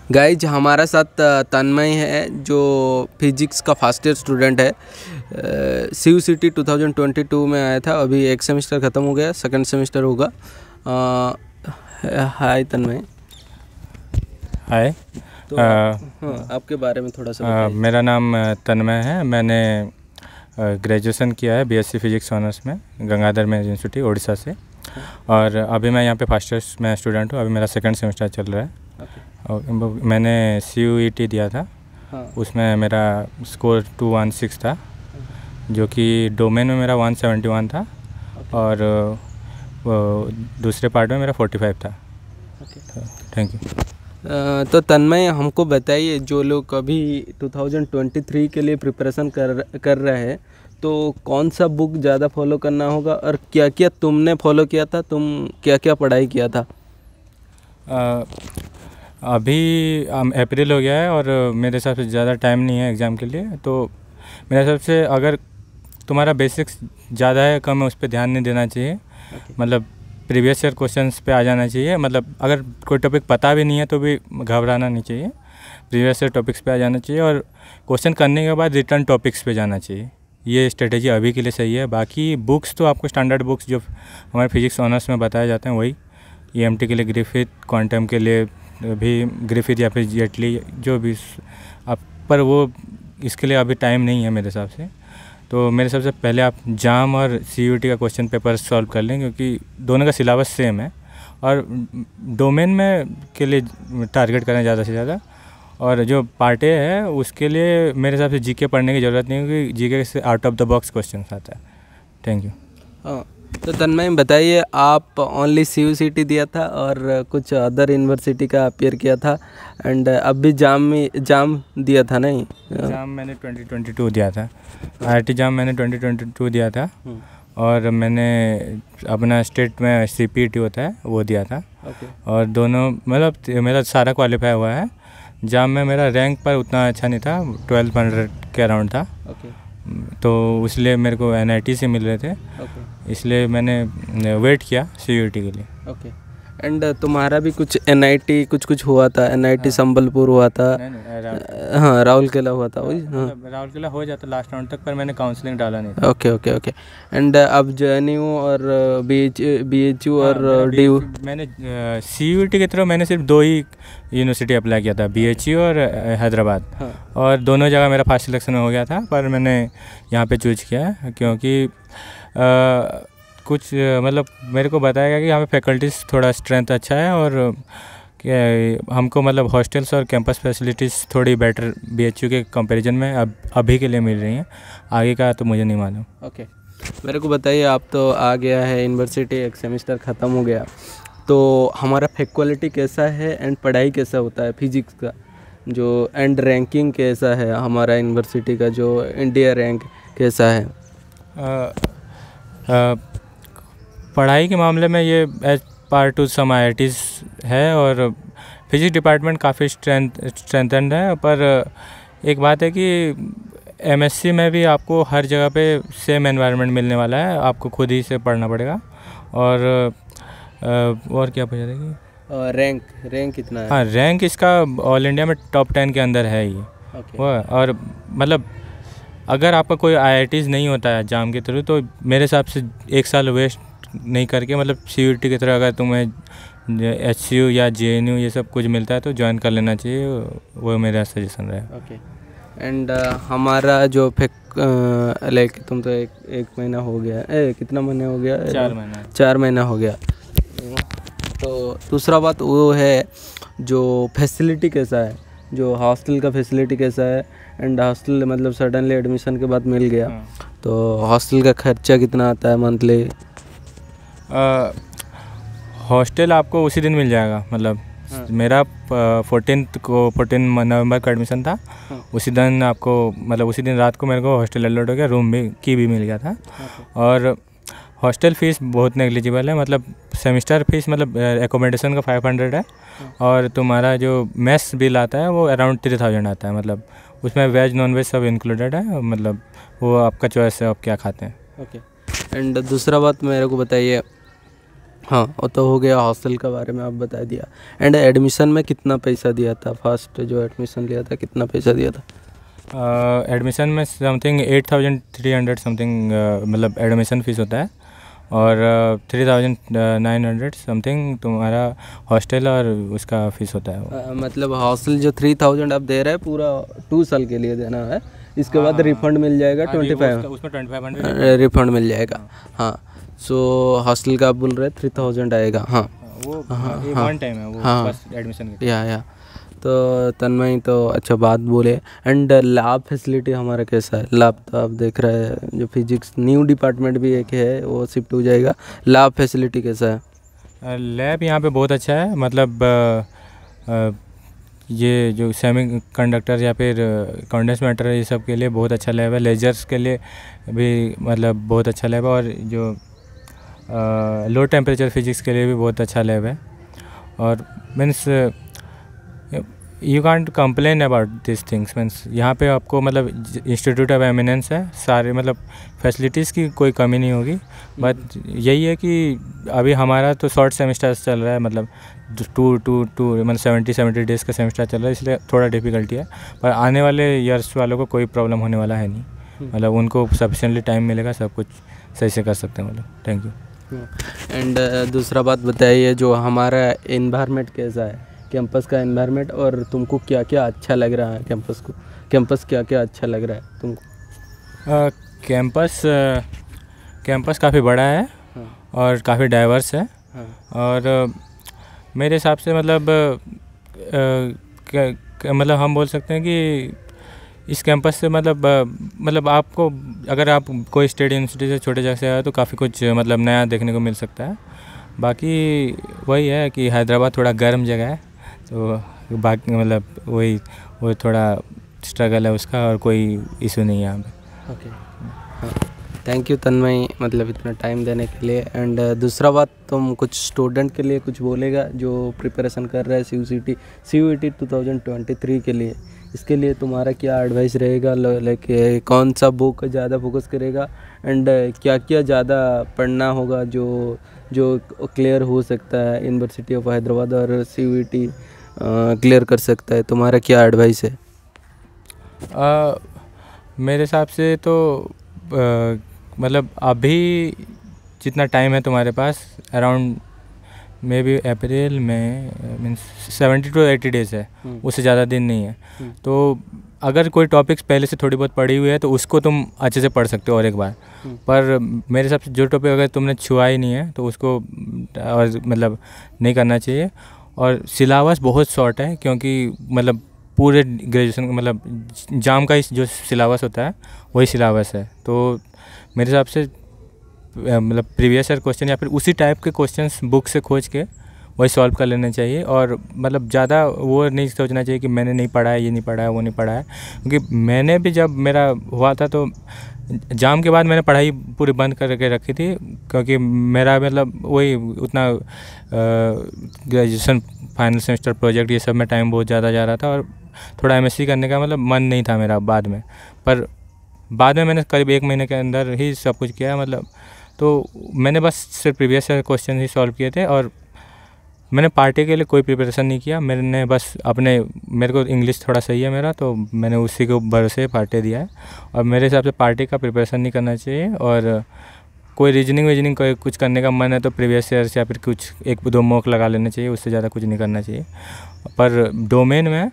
Guys हमारा साथ तन्मय है जो फिजिक्स का फर्स्ट ईयर स्टूडेंट है। CUCT 2022 में आया था। अभी एक सेमेस्टर ख़त्म हो गया, सेकंड सेमेस्टर होगा। हाय तन्मय। हाय। तो आपके बारे में थोड़ा सा बताइए। मेरा नाम तन्मय है। मैंने ग्रेजुएशन किया है BSc फिजिक्स ऑनर्स में गंगाधर में यूनिवर्सिटी उड़ीसा से, और अभी मैं यहाँ पे फर्स्ट ईयर में स्टूडेंट हूँ। अभी मेरा सेकंड सेमेस्टर चल रहा है। और मैंने CUET दिया था। उसमें मेरा स्कोर 216 था, जो कि डोमेन में मेरा 171 था, और दूसरे पार्ट में मेरा 45 था। Thank you. तो तन्मय हमको बताइए, जो लोग अभी 2023 के लिए प्रिपरेशन कर रहे हैं, तो कौन सा बुक ज़्यादा फॉलो करना होगा और क्या क्या तुमने फॉलो किया था, तुम क्या क्या पढ़ाई किया था? अभी अप्रैल हो गया है और मेरे हिसाब से ज़्यादा टाइम नहीं है एग्ज़ाम के लिए। तो मेरे हिसाब से अगर तुम्हारा बेसिक्स ज़्यादा है कम है, उस पर ध्यान नहीं देना चाहिए। मतलब प्रीवियस ईयर क्वेश्चंस पे आ जाना चाहिए। मतलब अगर कोई टॉपिक पता भी नहीं है तो भी घबराना नहीं चाहिए। प्रीवियस ईयर टॉपिक्स पे आ जाना चाहिए और क्वेश्चन करने के बाद रिटर्न टॉपिक्स पे जाना चाहिए। ये स्ट्रेटेजी अभी के लिए सही है। बाकी बुक्स तो आपको स्टैंडर्ड बुक्स जो हमारे फिजिक्स ऑनर्स में बताए जाते हैं वही, EMT के लिए ग्रिफिथ, क्वांटम के लिए भी ग्रिफिथ या फिर जेटली, जो भी आप, पर वो इसके लिए अभी टाइम नहीं है मेरे हिसाब से। तो मेरे हिसाब से पहले आप जाम और CUET का क्वेश्चन पेपर सॉल्व कर लें, क्योंकि दोनों का सिलेबस सेम है। और डोमेन में के लिए टारगेट करें ज़्यादा से ज़्यादा। और जो पार्ट ए है उसके लिए मेरे हिसाब से GK पढ़ने की ज़रूरत नहीं है, क्योंकि GK से out of the box question आता है। Thank you. तो तन्मय बताइए, आप ओनली CUCT दिया था और कुछ अदर यूनिवर्सिटी का अपियर किया था, एंड अब भी जाम दिया था नहीं? जाम मैंने 2022 दिया था। IIT जाम मैंने 2022 दिया था, और मैंने अपना स्टेट में CPET होता है वो दिया था। और दोनों मतलब मेरा सारा क्वालिफाई हुआ है। जाम में मेरा रैंक पर उतना अच्छा नहीं था, 1200 के अराउंड था। तो इसलिए मेरे को NIT से मिल रहे थे, इसलिए मैंने वेट किया CUET के लिए। एंड तुम्हारा भी कुछ NIT कुछ हुआ था, NIT संबलपुर हुआ था। हाँ, राउरकेला हुआ था वही। हाँ, राउरकेला हो जाता लास्ट राउंड तक, पर मैंने काउंसलिंग डाला नहीं था। ओके। एंड अब JNU और BHU और DU? मैंने CUET की तरफ मैंने सिर्फ 2 ही यूनिवर्सिटी अप्लाई किया था, BHU और हैदराबाद। और दोनों जगह मेरा फर्स्ट सिलेक्शन हो गया था, पर मैंने यहाँ पे चूज किया है क्योंकि कुछ मतलब मेरे को बताया गया कि यहाँ पे फैकल्टीज़ थोड़ा स्ट्रेंथ अच्छा है, और हमको मतलब हॉस्टल्स और कैंपस फैसिलिटीज़ थोड़ी बेटर BHU के कंपैरिजन में अभी के लिए मिल रही हैं। आगे का तो मुझे नहीं मालूम। मेरे को बताइए, आप तो आ गया है यूनिवर्सिटी, एक सेमेस्टर ख़त्म हो गया, तो हमारा फैकल्टी कैसा है एंड पढ़ाई कैसा होता है फिजिक्स का, जो एंड रैंकिंग कैसा है हमारा यूनिवर्सिटी का, जो इंडिया रैंक कैसा है? पढ़ाई के मामले में ये as per to some IITs है, और फिजिक्स डिपार्टमेंट काफ़ी स्ट्रेंथेंड है। पर एक बात है कि MSc में भी आपको हर जगह पे सेम एनवायरनमेंट मिलने वाला है, आपको खुद ही से पढ़ना पड़ेगा। और क्या पूछा था कि रैंक कितना है? हाँ, रैंक इसका ऑल इंडिया में टॉप 10 के अंदर है ये। वो और मतलब अगर आपका कोई IITs नहीं होता है जाम के थ्रू, तो मेरे हिसाब से 1 साल वेस्ट नहीं करके, मतलब CUET की तरह अगर तुम्हें HCU या JNU ये सब कुछ मिलता है तो ज्वाइन कर लेना चाहिए। वो मेरा सजेशन रहेगा। एंड हमारा जो लाइक तुम तो एक महीना हो गया, कितना महीना हो गया? 4 महीना हो गया। तो दूसरा बात वो है, जो फैसिलिटी कैसा है, जो हॉस्टल का फैसिलिटी कैसा है? एंड हॉस्टल मतलब सडनली एडमिशन के बाद मिल गया, तो हॉस्टल का खर्चा कितना आता है मंथली? हॉस्टल आपको उसी दिन मिल जाएगा। मतलब मेरा 14 नवंबर का एडमिशन था। उसी दिन आपको, मतलब उसी दिन रात को मेरे को हॉस्टल अलॉट हो गया, रूम भी मिल गया था। और हॉस्टल फ़ीस बहुत नेग्लिजिबल है। मतलब सेमेस्टर फीस मतलब एकोमोडेशन का 500 है, और तुम्हारा जो मेस बिल आता है वो अराउंड 3000 आता है। मतलब उसमें वेज नॉन वेज सब इंक्लूडेड है। मतलब वो आपका चॉइस है, आप क्या खाते हैं। एंड दूसरा बात मेरे को बताइए, हाँ वो तो हो गया, हॉस्टल के बारे में आप बता दिया। एंड एडमिशन में कितना पैसा दिया था? फर्स्ट जो एडमिशन लिया था कितना पैसा दिया था? एडमिशन में समथिंग 8,300 समथिंग मतलब एडमिशन फ़ीस होता है, और 3,900 समथिंग तुम्हारा हॉस्टल और उसका फ़ीस होता है। मतलब हॉस्टल जो 3,000 आप दे रहे हैं पूरा 2 साल के लिए देना है, इसके बाद रिफंड मिल जाएगा 25, उसमें 2500 रिफंड मिल जाएगा। हाँ सो हॉस्टल का आप बोल रहे हैं 3,000 आएगा। हाँ वो वन टाइम है वो, बस एडमिशन या तो तन्मय तो अच्छा बात बोले। एंड लैब फैसिलिटी हमारा कैसा है? लैब तो आप देख रहे हैं जो फिजिक्स न्यू डिपार्टमेंट भी एक है वो शिफ्ट हो जाएगा, लैब फैसिलिटी कैसा है? लैब यहाँ पे बहुत अच्छा है, मतलब ये जो सेमी कंडक्टर या फिर कंडेंस मैटर ये सब के लिए बहुत अच्छा लैब है। लेजर्स के लिए भी मतलब बहुत अच्छा लैब है, और जो लो टेम्परेचर फिजिक्स के लिए भी बहुत अच्छा लैब है। और means you can't complain about this things, means यहाँ पे आपको मतलब इंस्टीट्यूट ऑफ एमिनेंस है, सारे मतलब फैसिलिटीज़ की कोई कमी नहीं होगी। बट यही है कि अभी हमारा तो शॉर्ट सेमेस्टर चल रहा है, मतलब मतलब 70 डेज़ का सेमेस्टर चल रहा है, इसलिए थोड़ा डिफ़िकल्टी है। पर आने वाले ईयर्स वालों को कोई प्रॉब्लम होने वाला है नहीं, मतलब उनको सफिशिएंटली टाइम मिलेगा, सब कुछ सही से कर सकते हैं, मतलब। Thank you. एंड दूसरा बात बताइए, जो हमारा एनवायरनमेंट कैसा है, कैंपस का एनवायरनमेंट, और तुमको क्या क्या अच्छा लग रहा है कैंपस क्या क्या अच्छा लग रहा है तुमको? कैंपस काफ़ी बड़ा है। हाँ। और काफ़ी डाइवर्स है। हाँ। और मेरे हिसाब से मतलब मतलब हम बोल सकते हैं कि इस कैंपस से मतलब आपको अगर आप कोई स्टेट यूनिवर्सिटी से छोटे जगह से आए तो काफ़ी कुछ मतलब नया देखने को मिल सकता है। बाकी वही है कि हैदराबाद थोड़ा गर्म जगह है, तो बाकी मतलब वही थोड़ा स्ट्रगल है उसका, और कोई इशू नहीं है यहाँ पे। ओके, हाँ थैंक यू तन्मय, मतलब इतना टाइम देने के लिए। एंड दूसरा बात, तुम कुछ स्टूडेंट के लिए कुछ बोलेगा जो प्रिपरेशन कर रहा है CUET 2023 के लिए, इसके लिए तुम्हारा क्या एडवाइस रहेगा? लाइक कौन सा बुक ज़्यादा फोकस करेगा, एंड क्या क्या ज़्यादा पढ़ना होगा जो क्लियर हो सकता है यूनिवर्सिटी ऑफ हैदराबाद और CUET क्लियर कर सकता है? तुम्हारा क्या एडवाइस है? मेरे हिसाब से तो मतलब अभी जितना टाइम है तुम्हारे पास, अराउंड मे बी अप्रैल में मीन्स 70 to 80 डेज़ है, उससे ज़्यादा दिन नहीं है। तो अगर कोई टॉपिक्स पहले से थोड़ी बहुत पढ़ी हुई है तो उसको तुम अच्छे से पढ़ सकते हो और एक बार। पर मेरे हिसाब से जो टॉपिक अगर तुमने छुआ ही नहीं है तो उसको और मतलब नहीं करना चाहिए। और सिलेबस बहुत शॉर्ट है, क्योंकि मतलब पूरे ग्रेजुएशन मतलब जाम का जो सिलेबस होता है वही सिलेबस है। तो मेरे हिसाब से मतलब प्रीवियस ईयर क्वेश्चन या फिर उसी टाइप के क्वेश्चंस बुक से खोज के वही सॉल्व कर लेने चाहिए। और मतलब ज़्यादा वो नहीं सोचना चाहिए कि मैंने नहीं पढ़ा है, ये नहीं पढ़ा है, वो नहीं पढ़ा है। क्योंकि मैंने भी जब मेरा हुआ था तो जाम के बाद मैंने पढ़ाई पूरी बंद करके रखी थी, क्योंकि मेरा मतलब वही उतना ग्रेजुएशन फाइनल सेमेस्टर प्रोजेक्ट ये सब में टाइम बहुत ज़्यादा जा रहा था, और थोड़ा MSc करने का मतलब मन नहीं था मेरा बाद में। पर बाद में मैंने करीब 1 महीने के अंदर ही सब कुछ किया, मतलब तो मैंने बस सिर्फ प्रीवियस क्वेश्चन ही सॉल्व किए थे, और मैंने पार्टी के लिए कोई प्रिपरेशन नहीं किया। मैंने बस मेरे को इंग्लिश थोड़ा सही है मेरा, तो मैंने उसी के भरोसे पार्टी दिया है। और मेरे हिसाब से पार्टी का प्रिपरेशन नहीं करना चाहिए, और कोई रीजनिंग कोई कुछ करने का मन है तो प्रीवियस ईयर से या फिर कुछ 1-2 मॉक लगा लेना चाहिए, उससे ज़्यादा कुछ नहीं करना चाहिए। पर डोमेन में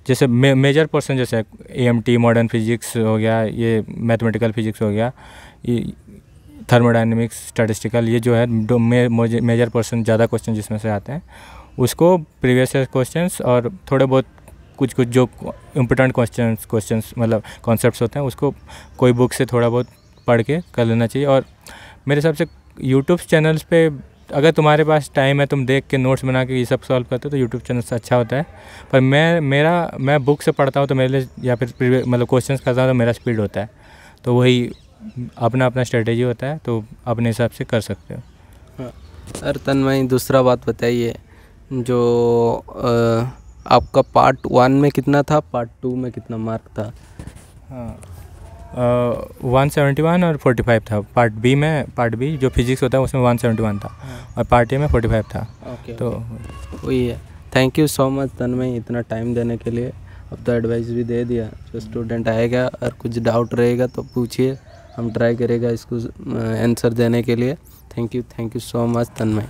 जैसे मेजर पोर्शन जैसे AMT मॉडर्न फिजिक्स हो गया, ये मैथमेटिकल फिजिक्स हो गया, ये थर्मोडायनेमिक्स, स्टैटिस्टिकल, ये जो है मेजर पोर्शन ज़्यादा क्वेश्चन जिसमें से आते हैं उसको प्रीवियस ईयर क्वेश्चंस और थोड़े बहुत कुछ जो इम्पोर्टेंट क्वेश्चंस मतलब कॉन्सेप्ट्स होते हैं उसको कोई बुक से थोड़ा बहुत पढ़ के कर लेना चाहिए। और मेरे हिसाब से यूट्यूब चैनल्स पे अगर तुम्हारे पास टाइम है, तुम देख के नोट्स बना के ये सब सॉल्व करते हो तो यूट्यूब चैनल से अच्छा होता है। पर मैं बुक से पढ़ता हूँ तो मेरे लिए या फिर मतलब क्वेश्चंस करता हूँ तो मेरा स्पीड होता है, तो वही अपना स्ट्रेटेजी होता है, तो अपने हिसाब से कर सकते हो। हाँ। अरे तन्मय, दूसरा बात बताइए, जो आपका पार्ट 1 में कितना था, पार्ट 2 में कितना मार्क था? हाँ, 171 और 45 था। पार्ट बी जो फिजिक्स होता है उसमें 171 था और पार्ट ए में 45 था। ओके, तो वही है। थैंक यू सो मच तन्मय इतना टाइम देने के लिए। अब तो एडवाइस भी दे दिया। जो स्टूडेंट आएगा और कुछ डाउट रहेगा तो पूछिए, हम ट्राई करेगा इसको आंसर देने के लिए। Thank you so much Tanmay.